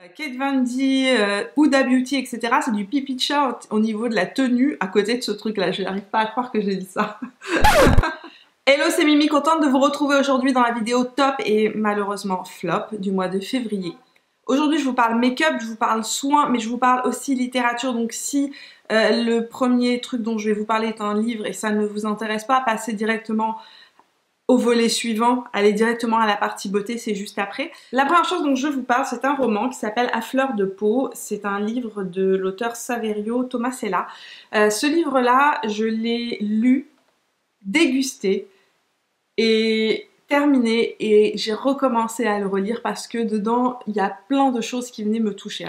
Kate Von D, Huda Beauty, etc. C'est du pipi de chat au niveau de la tenue à côté de ce truc-là. Je n'arrive pas à croire que j'ai dit ça. Hello, c'est Mimi, contente de vous retrouver aujourd'hui dans la vidéo top et malheureusement flop du mois de février. Aujourd'hui, je vous parle make-up, je vous parle soins, mais je vous parle aussi littérature. Donc si le premier truc dont je vais vous parler est un livre et ça ne vous intéresse pas, passez directement au volet suivant, allez directement à la partie beauté, c'est juste après. La première chose dont je vous parle, c'est un roman qui s'appelle À fleur de peau. C'est un livre de l'auteur Saverio Tomasella. Ce livre-là, je l'ai lu, dégusté et terminé, et j'ai recommencé à le relire parce que dedans, il y a plein de choses qui venaient me toucher.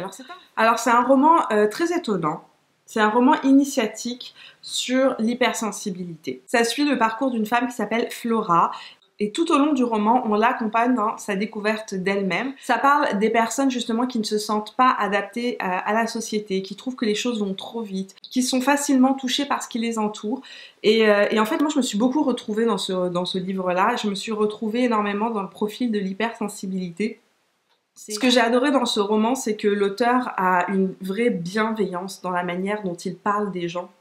Alors c'est un roman très étonnant. C'est un roman initiatique sur l'hypersensibilité. Ça suit le parcours d'une femme qui s'appelle Flora. Et tout au long du roman, on l'accompagne dans sa découverte d'elle-même. Ça parle des personnes justement qui ne se sentent pas adaptées à la société, qui trouvent que les choses vont trop vite, qui sont facilement touchées par ce qui les entoure. Et en fait, moi, je me suis beaucoup retrouvée dans ce livre-là. Je me suis retrouvée énormément dans le profil de l'hypersensibilité. Ce que j'ai adoré dans ce roman, c'est que l'auteur a une vraie bienveillance dans la manière dont il parle des gens.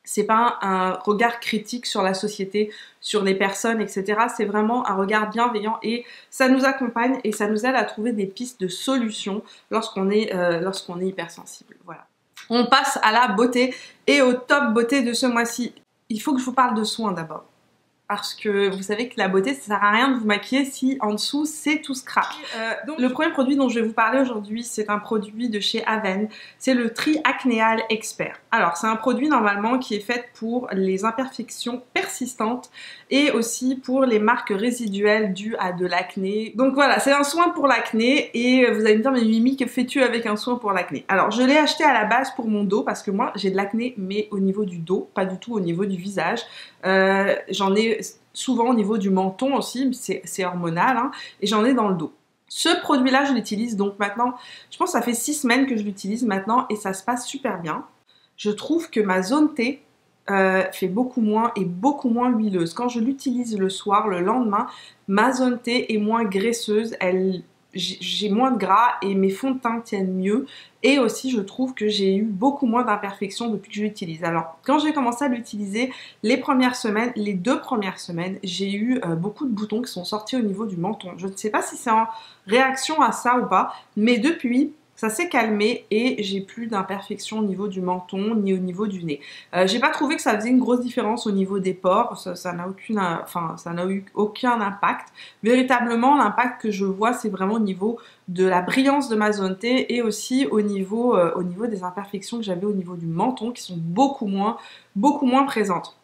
C'est pas un regard critique sur la société, sur les personnes, etc. C'est vraiment un regard bienveillant et ça nous accompagne et ça nous aide à trouver des pistes de solutions lorsqu'on est hypersensible. Voilà. On passe à la beauté et au top beauté de ce mois-ci. Il faut que je vous parle de soins d'abord. Parce que vous savez que la beauté, ça sert à rien de vous maquiller si en dessous c'est tout scrap. Donc, le premier produit dont je vais vous parler aujourd'hui, c'est un produit de chez Avène. C'est le Tri-Acnéal Expert. Alors, c'est un produit normalement qui est fait pour les imperfections persistantes et aussi pour les marques résiduelles dues à de l'acné. Donc voilà, c'est un soin pour l'acné et vous allez me dire, mais Mimi, que fais-tu avec un soin pour l'acné? Alors, je l'ai acheté à la base pour mon dos parce que moi, j'ai de l'acné, mais au niveau du dos, pas du tout au niveau du visage. J'en ai souvent au niveau du menton aussi, c'est hormonal, hein, et j'en ai dans le dos. Ce produit-là, je l'utilise donc maintenant, je pense que ça fait 6 semaines que je l'utilise maintenant et ça se passe super bien. Je trouve que ma zone T fait beaucoup moins et beaucoup moins huileuse. Quand je l'utilise le soir, le lendemain, ma zone T est moins graisseuse, j'ai moins de gras et mes fonds de teint tiennent mieux. Et aussi, je trouve que j'ai eu beaucoup moins d'imperfections depuis que je l'utilise. Alors, quand j'ai commencé à l'utiliser, les 2 premières semaines, j'ai eu beaucoup de boutons qui sont sortis au niveau du menton. Je ne sais pas si c'est en réaction à ça ou pas, mais depuis, ça s'est calmé et j'ai plus d'imperfections au niveau du menton ni au niveau du nez. J'ai pas trouvé que ça faisait une grosse différence au niveau des pores, ça n'a eu aucun impact. Véritablement, l'impact que je vois, c'est vraiment au niveau de la brillance de ma zone T et aussi au niveau des imperfections que j'avais au niveau du menton qui sont beaucoup moins présentes.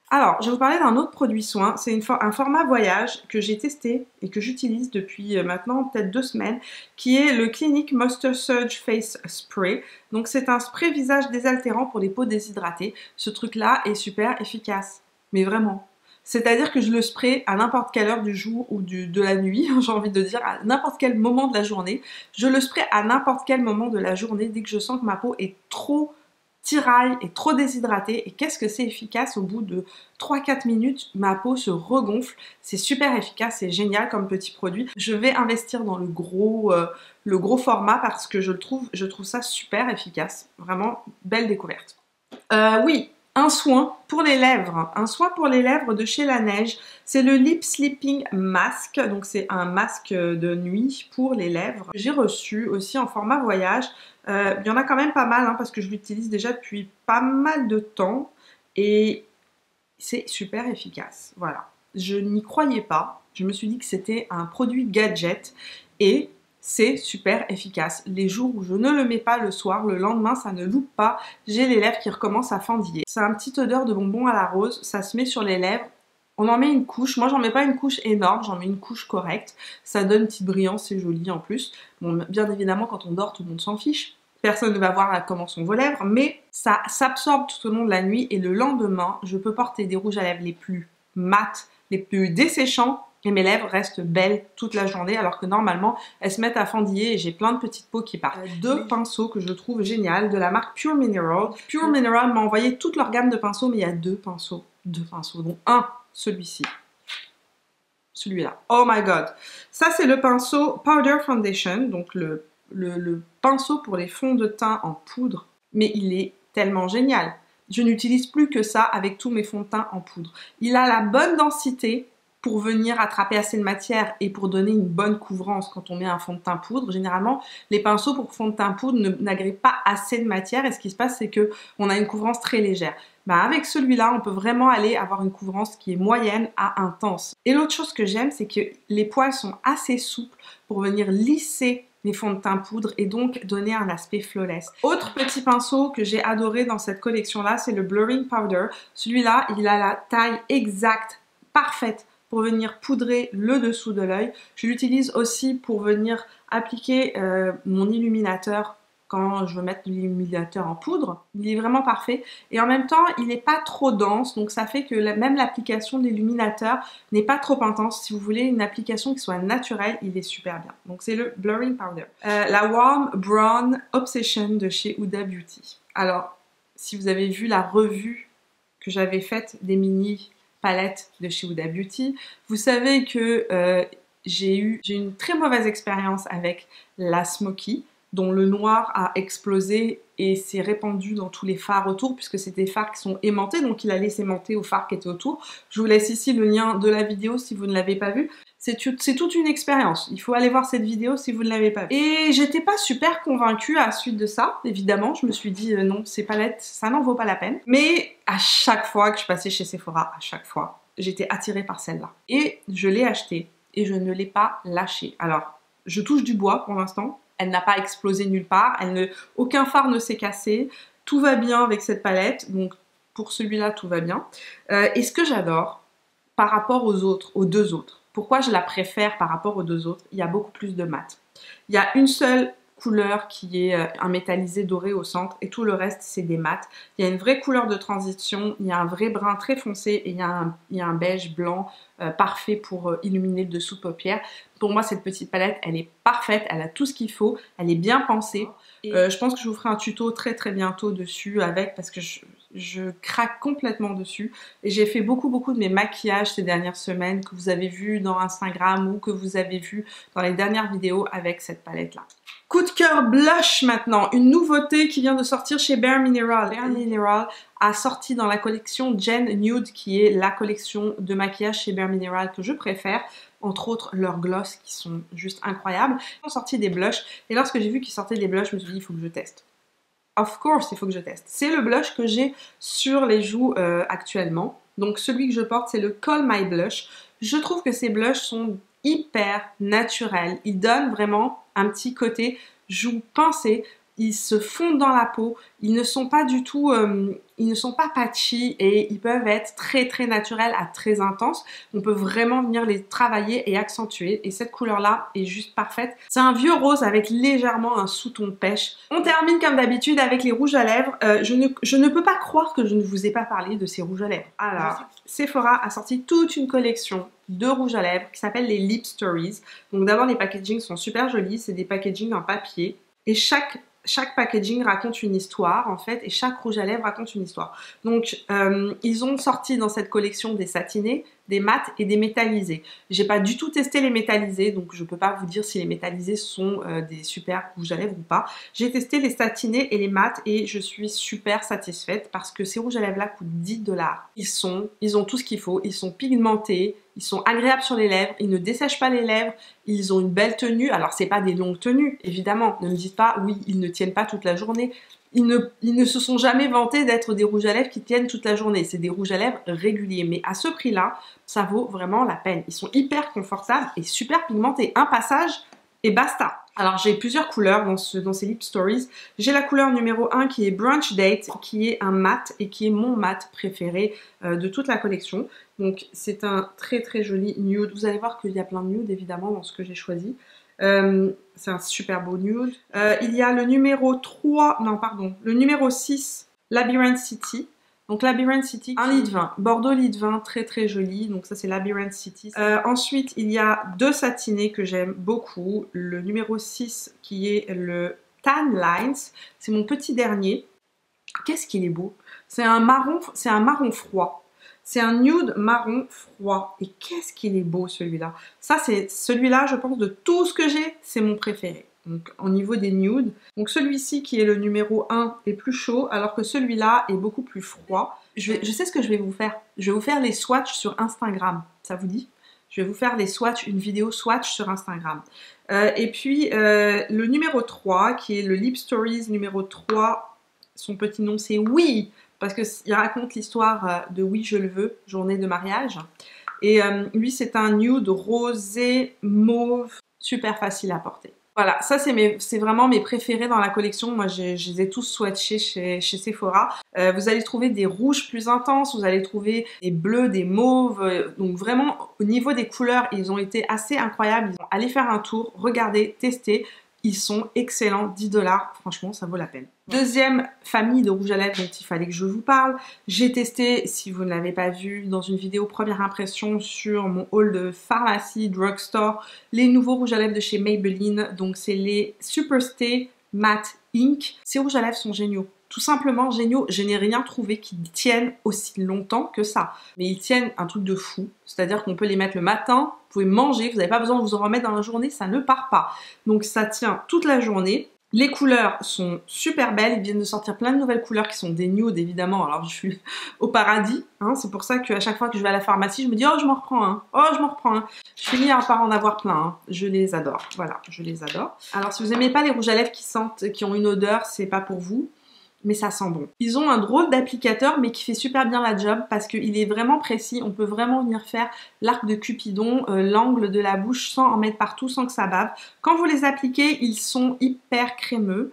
Alors, je vais vous parler d'un autre produit soin, c'est un format voyage que j'ai testé et que j'utilise depuis maintenant peut-être 2 semaines, qui est le Clinique Moisture Surge Face Spray. Donc c'est un spray visage désaltérant pour les peaux déshydratées. Ce truc-là est super efficace, mais vraiment. C'est-à-dire que je le spray à n'importe quelle heure du jour ou de la nuit, j'ai envie de dire, à n'importe quel moment de la journée. Je le spray à n'importe quel moment de la journée dès que je sens que ma peau est trop tiraille et trop déshydratée. Et qu'est-ce que c'est efficace, au bout de 3-4 minutes, ma peau se regonfle. C'est super efficace, c'est génial comme petit produit. Je vais investir dans le gros format parce que je trouve ça super efficace. Vraiment, belle découverte. Oui, un soin pour les lèvres. Un soin pour les lèvres de chez Laneige. C'est le Lip Sleeping Mask. Donc c'est un masque de nuit pour les lèvres. J'ai reçu aussi en format voyage. Il y en a quand même pas mal, hein, parce que je l'utilise déjà depuis pas mal de temps et c'est super efficace. Voilà. Je n'y croyais pas. Je me suis dit que c'était un produit gadget et c'est super efficace. Les jours où je ne le mets pas le soir, le lendemain, ça ne loupe pas. J'ai les lèvres qui recommencent à fendiller. C'est un petit odeur de bonbon à la rose. Ça se met sur les lèvres. On en met une couche. Moi, j'en mets pas une couche énorme. J'en mets une couche correcte. Ça donne une petite brillance. C'est joli en plus. Bon, bien évidemment, quand on dort, tout le monde s'en fiche. Personne ne va voir comment sont vos lèvres. Mais ça s'absorbe tout au long de la nuit. Et le lendemain, je peux porter des rouges à lèvres les plus mat, les plus desséchants. Et mes lèvres restent belles toute la journée, alors que normalement, elles se mettent à fendiller et j'ai plein de petites peaux qui partent. 2 pinceaux que je trouve génial de la marque Pure Mineral. Pure Mineral m'a envoyé toute leur gamme de pinceaux, mais il y a 2 pinceaux. 2 pinceaux, dont un, celui-ci. Celui-là. Oh my god. Ça, c'est le pinceau Powder Foundation, donc le le pinceau pour les fonds de teint en poudre, mais il est tellement génial. Je n'utilise plus que ça avec tous mes fonds de teint en poudre. Il a la bonne densité pour venir attraper assez de matière et pour donner une bonne couvrance quand on met un fond de teint poudre. Généralement, les pinceaux pour fond de teint poudre n'agréent pas assez de matière et ce qui se passe, c'est qu'on a une couvrance très légère. Ben avec celui-là, on peut vraiment aller avoir une couvrance qui est moyenne à intense. Et l'autre chose que j'aime, c'est que les poils sont assez souples pour venir lisser les fonds de teint poudre et donc donner un aspect flawless. Autre petit pinceau que j'ai adoré dans cette collection-là, c'est le Blurring Powder. Celui-là, il a la taille exacte, parfaite, pour venir poudrer le dessous de l'œil. Je l'utilise aussi pour venir appliquer mon illuminateur quand je veux mettre l'illuminateur en poudre. Il est vraiment parfait et en même temps il n'est pas trop dense, donc ça fait que même l'application de l'illuminateur n'est pas trop intense. Si vous voulez une application qui soit naturelle, il est super bien. Donc c'est le Blurring Powder. La Warm Brown Obsession de chez Huda Beauty. Alors si vous avez vu la revue que j'avais faite des mini palettes de chez Huda Beauty, vous savez que j'ai eu une très mauvaise expérience avec la Smoky, dont le noir a explosé et s'est répandu dans tous les fards autour, puisque c'est des fards qui sont aimantés, donc il a laissé aimanter aux fards qui étaient autour. Je vous laisse ici le lien de la vidéo si vous ne l'avez pas vu. C'est toute une expérience. Il faut aller voir cette vidéo si vous ne l'avez pas vue. Et j'étais pas super convaincue à la suite de ça, évidemment. Je me suis dit non, ces palettes, ça n'en vaut pas la peine. Mais à chaque fois que je passais chez Sephora, à chaque fois, j'étais attirée par celle-là. Et je l'ai achetée et je ne l'ai pas lâchée. Alors, je touche du bois pour l'instant. Elle n'a pas explosé nulle part, aucun fard ne s'est cassé, tout va bien avec cette palette, donc pour celui-là tout va bien. Et ce que j'adore par rapport aux deux autres, pourquoi je la préfère par rapport aux deux autres, il y a beaucoup plus de mat. Il y a une seule couleur qui est un métallisé doré au centre et tout le reste c'est des mats. Il y a une vraie couleur de transition, il y a un vrai brun très foncé et il y a un beige blanc parfait pour illuminer le dessous de paupière. Pour moi cette petite palette elle est parfaite, elle a tout ce qu'il faut, elle est bien pensée. Je pense que je vous ferai un tuto très bientôt dessus avec parce que je craque complètement dessus et j'ai fait beaucoup de mes maquillages ces dernières semaines que vous avez vu dans Instagram ou que vous avez vu dans les dernières vidéos avec cette palette là. Coup de cœur blush maintenant, une nouveauté qui vient de sortir chez Bare Mineral. Bare Mineral a sorti dans la collection Gen Nude qui est la collection de maquillage chez Bare Mineral que je préfère. Entre autres leurs gloss qui sont juste incroyables. Ils ont sorti des blushs et lorsque j'ai vu qu'ils sortaient des blushs, je me suis dit il faut que je teste. Of course, il faut que je teste. C'est le blush que j'ai sur les joues actuellement. Donc celui que je porte, c'est le Call My Blush. Je trouve que ces blushs sont hyper naturels. Ils donnent vraiment un petit côté joues pincées. Ils se fondent dans la peau. Ils ne sont pas du tout, ils ne sont pas patchy et ils peuvent être très naturels à très intenses. On peut vraiment venir les travailler et accentuer et cette couleur-là est juste parfaite. C'est un vieux rose avec légèrement un sous-ton pêche. On termine comme d'habitude avec les rouges à lèvres. Je ne peux pas croire que je ne vous ai pas parlé de ces rouges à lèvres. Alors, Sephora a sorti toute une collection de rouges à lèvres qui s'appelle les Lip Stories. Donc d'abord les packagings sont super jolis, c'est des packagings en papier et chaque packaging raconte une histoire en fait et chaque rouge à lèvres raconte une histoire. Donc ils ont sorti dans cette collection des satinés, des mats et des métallisés. J'ai pas du tout testé les métallisés donc je peux pas vous dire si les métallisés sont des super rouges à lèvres ou pas. J'ai testé les satinés et les mats et je suis super satisfaite parce que ces rouges à lèvres là coûtent 10 $. Ils ont tout ce qu'il faut, ils sont pigmentés, ils sont agréables sur les lèvres, ils ne dessèchent pas les lèvres, ils ont une belle tenue. Alors c'est pas des longues tenues, évidemment. Ne me dites pas, oui, ils ne tiennent pas toute la journée. Ils ne se sont jamais vantés d'être des rouges à lèvres qui tiennent toute la journée. C'est des rouges à lèvres réguliers. Mais à ce prix-là, ça vaut vraiment la peine. Ils sont hyper confortables et super pigmentés. Un passage et basta. Alors j'ai plusieurs couleurs dans ces Lip Stories. J'ai la couleur numéro 1 qui est Brunch Date, qui est un mat et qui est mon mat préféré de toute la collection. Donc c'est un très joli nude. Vous allez voir qu'il y a plein de nudes évidemment dans ce que j'ai choisi. C'est un super beau nude. Il y a le numéro 3, non pardon, le numéro 6, Labyrinth City. Donc Labyrinth City, un lit de vin, Bordeaux lit de vin, très joli, donc ça c'est Labyrinth City. Ensuite il y a deux satinés que j'aime beaucoup, le numéro 6 qui est le Tan Lines, c'est mon petit dernier. Qu'est-ce qu'il est beau, c'est un marron froid, c'est un nude marron froid, et qu'est-ce qu'il est beau celui-là. Ça c'est celui-là je pense de tout ce que j'ai, c'est mon préféré. Donc au niveau des nudes. Donc celui-ci qui est le numéro 1 est plus chaud, alors que celui-là est beaucoup plus froid. Je sais ce que je vais vous faire. Je vais vous faire les swatchs sur Instagram. Ça vous dit? Je vais vous faire les swatchs, une vidéo swatch sur Instagram. Et puis le numéro 3, qui est le Lip Stories numéro 3, son petit nom c'est Oui, parce qu'il raconte l'histoire de Oui je le veux, journée de mariage. Et lui c'est un nude rosé mauve, super facile à porter. Voilà, ça c'est vraiment mes préférés dans la collection. Moi, je les ai tous swatchés chez Sephora. Vous allez trouver des rouges plus intenses, vous allez trouver des bleus, des mauves. Donc vraiment, au niveau des couleurs, ils ont été assez incroyables. Allez faire un tour, regardez, testez. Ils sont excellents, 10 $. Franchement, ça vaut la peine. Deuxième famille de rouge à lèvres dont il fallait que je vous parle. J'ai testé, si vous ne l'avez pas vu, dans une vidéo première impression sur mon haul de pharmacie, drugstore, les nouveaux rouges à lèvres de chez Maybelline. Donc, c'est les Superstay Matte Ink. Ces rouges à lèvres sont géniaux. Tout simplement géniaux. Je n'ai rien trouvé qui tienne aussi longtemps que ça. Mais ils tiennent un truc de fou. C'est-à-dire qu'on peut les mettre le matin, vous pouvez manger, vous n'avez pas besoin de vous en remettre dans la journée, ça ne part pas. Donc ça tient toute la journée. Les couleurs sont super belles, ils viennent de sortir plein de nouvelles couleurs qui sont des nudes évidemment, alors je suis au paradis, hein. C'est pour ça qu'à chaque fois que je vais à la pharmacie, je me dis oh je m'en reprends un, oh je m'en reprends un. Je finis par en avoir plein, hein. Je les adore, voilà, je les adore. Alors si vous n'aimez pas les rouges à lèvres qui ont une odeur, c'est pas pour vous. Mais ça sent bon. Ils ont un drôle d'applicateur mais qui fait super bien la job parce qu'il est vraiment précis, on peut vraiment venir faire l'arc de Cupidon, l'angle de la bouche sans en mettre partout, sans que ça bave. Quand vous les appliquez, ils sont hyper crémeux,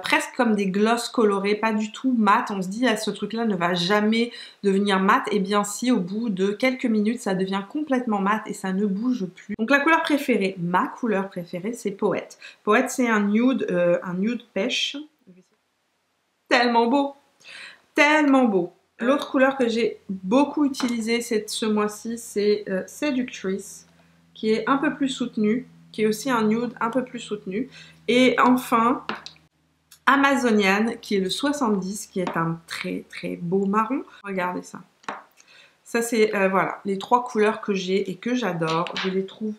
presque comme des glosses colorées, pas du tout mat. On se dit, ah, ce truc-là ne va jamais devenir mat. Et bien si, au bout de quelques minutes, ça devient complètement mat et ça ne bouge plus. Donc la couleur préférée, ma couleur préférée, c'est Poète. Poète, c'est un nude pêche. Tellement beau, tellement beau. L'autre couleur que j'ai beaucoup utilisée ce mois-ci, c'est Seductress, qui est un peu plus soutenue, qui est aussi un nude un peu plus soutenu. Et enfin, Amazonian, qui est le 70, qui est un très très beau marron. Regardez ça. Ça c'est, voilà, les trois couleurs que j'ai et que j'adore. Je les trouve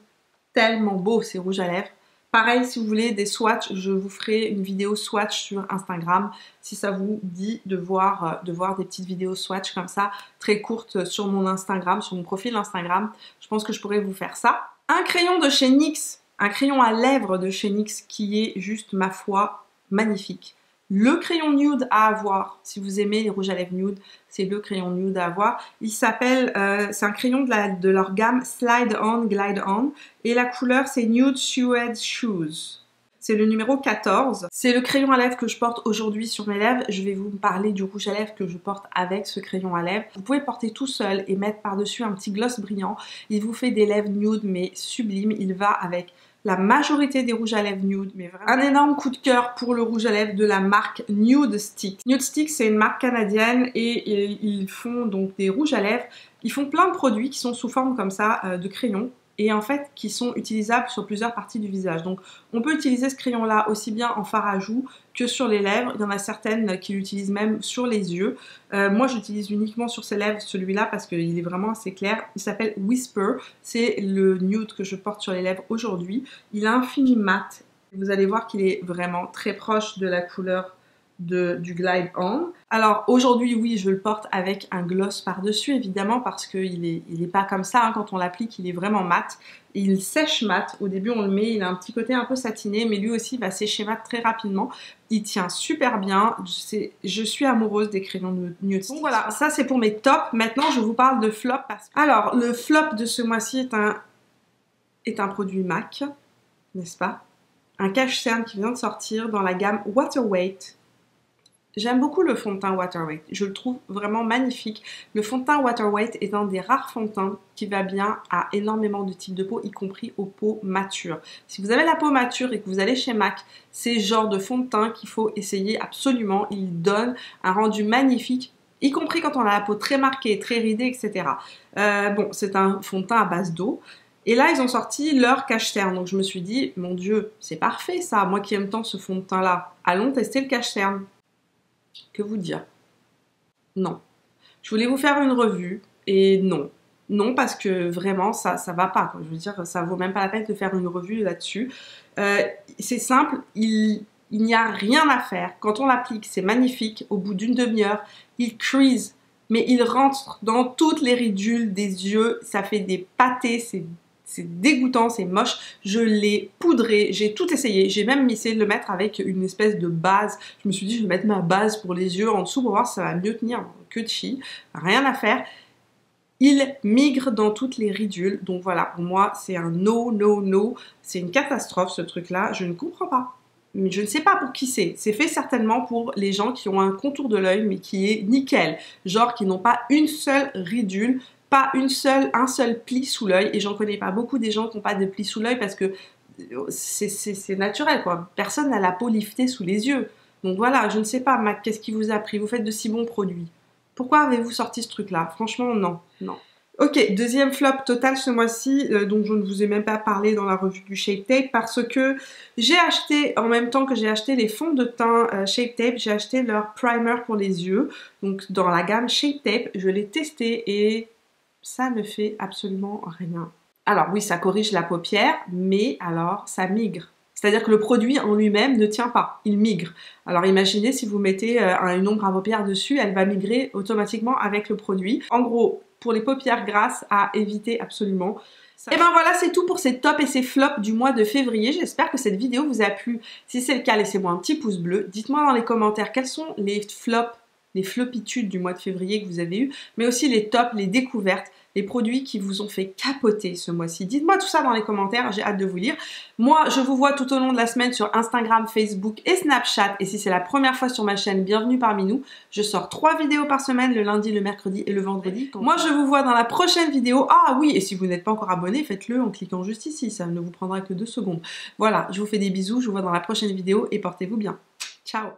tellement beaux, ces rouges à lèvres. Pareil, si vous voulez des swatchs, je vous ferai une vidéo swatch sur Instagram si ça vous dit de voir des petites vidéos swatch comme ça, très courtes sur mon Instagram, sur mon profil Instagram. Je pense que je pourrais vous faire ça. Un crayon de chez NYX, un crayon à lèvres de chez NYX qui est juste, ma foi, magnifique. Le crayon nude à avoir, si vous aimez les rouges à lèvres nude, c'est le crayon nude à avoir. Il s'appelle, c'est un crayon de leur gamme Slide On, Glide On. Et la couleur, c'est Nude Suede Shoes. C'est le numéro 14. C'est le crayon à lèvres que je porte aujourd'hui sur mes lèvres. Je vais vous parler du rouge à lèvres que je porte avec ce crayon à lèvres. Vous pouvez porter tout seul et mettre par-dessus un petit gloss brillant. Il vous fait des lèvres nude mais sublime. Il va avec la majorité des rouges à lèvres nude, mais vraiment un énorme coup de cœur pour le rouge à lèvres de la marque Nude Stick. Nude Stick, c'est une marque canadienne et ils font donc des rouges à lèvres. Ils font plein de produits qui sont sous forme comme ça de crayons et en fait qui sont utilisables sur plusieurs parties du visage. Donc on peut utiliser ce crayon là aussi bien en fard à joues que sur les lèvres. Il y en a certaines qui l'utilisent même sur les yeux. Moi j'utilise uniquement sur ces lèvres celui-là parce qu'il est vraiment assez clair. Il s'appelle Whisper, c'est le nude que je porte sur les lèvres aujourd'hui. Il a un fini mat. Vous allez voir qu'il est vraiment très proche de la couleur du Glide On. Alors aujourd'hui oui je le porte avec un gloss par dessus évidemment parce qu'il est pas comme ça hein, quand on l'applique, il est vraiment mat. Il sèche mat, au début on le met, il a un petit côté un peu satiné mais lui aussi il va sécher mat très rapidement. Il tient super bien, je suis amoureuse des crayons de Nude Stick. Donc voilà, ça c'est pour mes tops. Maintenant je vous parle de flop. Alors le flop de ce mois-ci est un produit MAC, n'est-ce pas? Un cache-cerne qui vient de sortir dans la gamme Water Weight. J'aime beaucoup le fond de teint Water Weight, je le trouve vraiment magnifique. Le fond de teint Water Weight est un des rares fonds de teint qui va bien à énormément de types de peau, y compris aux peaux matures. Si vous avez la peau mature et que vous allez chez MAC, c'est le genre de fond de teint qu'il faut essayer absolument. Il donne un rendu magnifique, y compris quand on a la peau très marquée, très ridée, etc. Bon, c'est un fond de teint à base d'eau. Et là, ils ont sorti leur cache-cerne. Donc je me suis dit, mon Dieu, c'est parfait ça. Moi qui aime tant ce fond de teint-là, allons tester le cache-cerne. Que vous dire? Non. Je voulais vous faire une revue et non. Non, parce que vraiment, ça va pas, quoi. Je veux dire, ça vaut même pas la peine de faire une revue là-dessus. C'est simple, il n'y a rien à faire. Quand on l'applique, c'est magnifique. Au bout d'une demi-heure, il crease, mais il rentre dans toutes les ridules des yeux. Ça fait des pâtés, c'est dégoûtant, c'est moche. Je l'ai poudré, j'ai tout essayé. J'ai même essayé de le mettre avec une espèce de base. Je me suis dit, je vais mettre ma base pour les yeux en dessous pour voir si ça va mieux tenir. Que de chi, rien à faire. Il migre dans toutes les ridules. Donc voilà, pour moi, c'est un no, no, no. C'est une catastrophe, ce truc-là. Je ne comprends pas. Mais je ne sais pas pour qui c'est. C'est fait certainement pour les gens qui ont un contour de l'œil, mais qui est nickel. Genre qui n'ont pas une seule ridule, pas un seul pli sous l'œil. Et j'en connais pas beaucoup des gens qui n'ont pas de pli sous l'œil parce que c'est naturel, quoi. Personne n'a la peau liftée sous les yeux. Donc voilà, je ne sais pas, Mac, qu'est-ce qui vous a pris? Vous faites de si bons produits. Pourquoi avez-vous sorti ce truc-là? Franchement, non, non. Ok, deuxième flop total ce mois-ci, dont je ne vous ai même pas parlé dans la revue du Shape Tape, parce que j'ai acheté, en même temps que j'ai acheté les fonds de teint Shape Tape, j'ai acheté leur primer pour les yeux, donc dans la gamme Shape Tape. Je l'ai testé et ça ne fait absolument rien. Alors oui, ça corrige la paupière, mais alors ça migre. C'est-à-dire que le produit en lui-même ne tient pas, il migre. Alors imaginez si vous mettez une ombre à paupières dessus, elle va migrer automatiquement avec le produit. En gros, pour les paupières grasses, à éviter absolument. Et ben voilà, c'est tout pour ces tops et ces flops du mois de février. J'espère que cette vidéo vous a plu. Si c'est le cas, laissez-moi un petit pouce bleu. Dites-moi dans les commentaires quels sont les flops, les flopitudes du mois de février que vous avez eu, mais aussi les tops, les découvertes, les produits qui vous ont fait capoter ce mois-ci. Dites-moi tout ça dans les commentaires, j'ai hâte de vous lire. Moi, je vous vois tout au long de la semaine sur Instagram, Facebook et Snapchat. Et si c'est la première fois sur ma chaîne, bienvenue parmi nous. Je sors 3 vidéos par semaine, le lundi, le mercredi et le vendredi. Moi, je vous vois dans la prochaine vidéo. Ah oui, et si vous n'êtes pas encore abonné, faites-le en cliquant juste ici. Ça ne vous prendra que 2 secondes. Voilà, je vous fais des bisous, je vous vois dans la prochaine vidéo et portez-vous bien. Ciao!